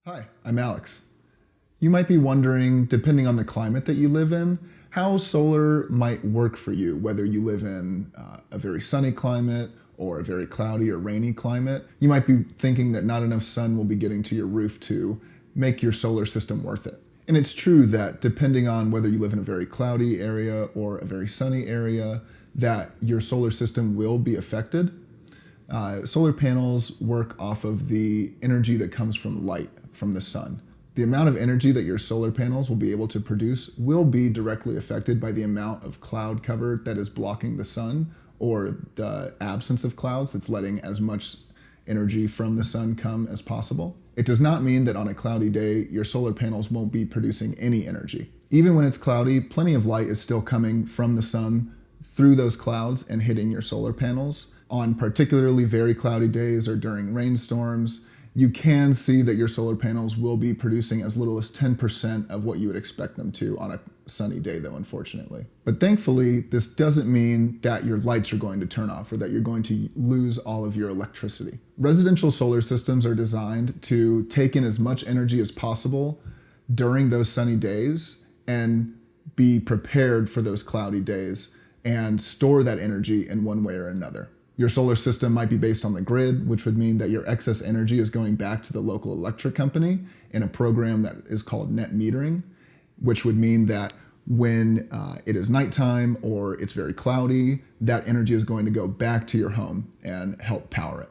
Hi, I'm Alex. You might be wondering, depending on the climate that you live in, how solar might work for you, whether you live in a very sunny climate or a very cloudy or rainy climate. You might be thinking that not enough sun will be getting to your roof to make your solar system worth it. And it's true that depending on whether you live in a very cloudy area or a very sunny area, that your solar system will be affected. Solar panels work off of the energy that comes from light from the sun. The amount of energy that your solar panels will be able to produce will be directly affected by the amount of cloud cover that is blocking the sun, or the absence of clouds that's letting as much energy from the sun come as possible. It does not mean that on a cloudy day, your solar panels won't be producing any energy. Even when it's cloudy, plenty of light is still coming from the sun through those clouds and hitting your solar panels. On particularly very cloudy days or during rainstorms, you can see that your solar panels will be producing as little as 10% of what you would expect them to on a sunny day, though, unfortunately. But thankfully, this doesn't mean that your lights are going to turn off or that you're going to lose all of your electricity. Residential solar systems are designed to take in as much energy as possible during those sunny days and be prepared for those cloudy days and store that energy in one way or another. Your solar system might be based on the grid, which would mean that your excess energy is going back to the local electric company in a program that is called net metering, which would mean that when it is nighttime or it's very cloudy, that energy is going to go back to your home and help power it.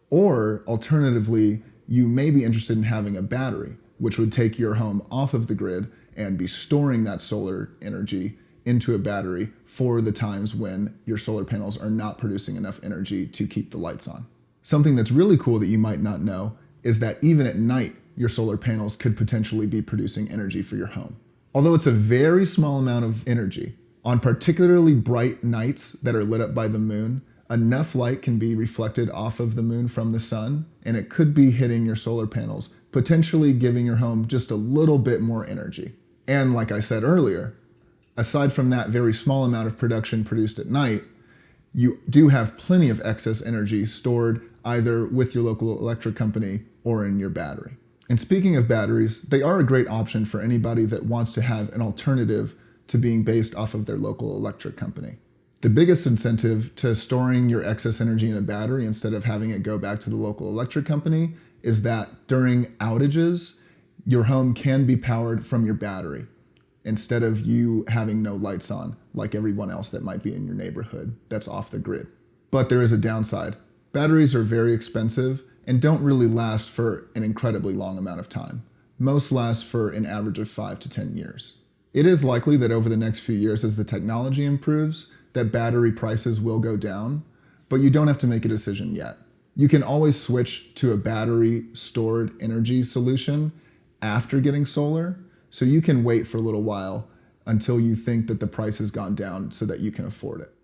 Or alternatively, you may be interested in having a battery, which would take your home off of the grid and be storing that solar energy into a battery for the times when your solar panels are not producing enough energy to keep the lights on. Something that's really cool that you might not know is that even at night, your solar panels could potentially be producing energy for your home. Although it's a very small amount of energy, on particularly bright nights that are lit up by the moon, enough light can be reflected off of the moon from the sun, and it could be hitting your solar panels, potentially giving your home just a little bit more energy. And like I said earlier, aside from that very small amount of production produced at night, you do have plenty of excess energy stored either with your local electric company or in your battery. And speaking of batteries, they are a great option for anybody that wants to have an alternative to being based off of their local electric company. The biggest incentive to storing your excess energy in a battery instead of having it go back to the local electric company is that during outages, your home can be powered from your battery, instead of you having no lights on like everyone else that might be in your neighborhood that's off the grid. But there is a downside. Batteries are very expensive and don't really last for an incredibly long amount of time. Most last for an average of 5 to 10 years. It is likely that over the next few years, as the technology improves, that battery prices will go down, but you don't have to make a decision yet. You can always switch to a battery stored energy solution after getting solar, so you can wait for a little while until you think that the price has gone down so that you can afford it.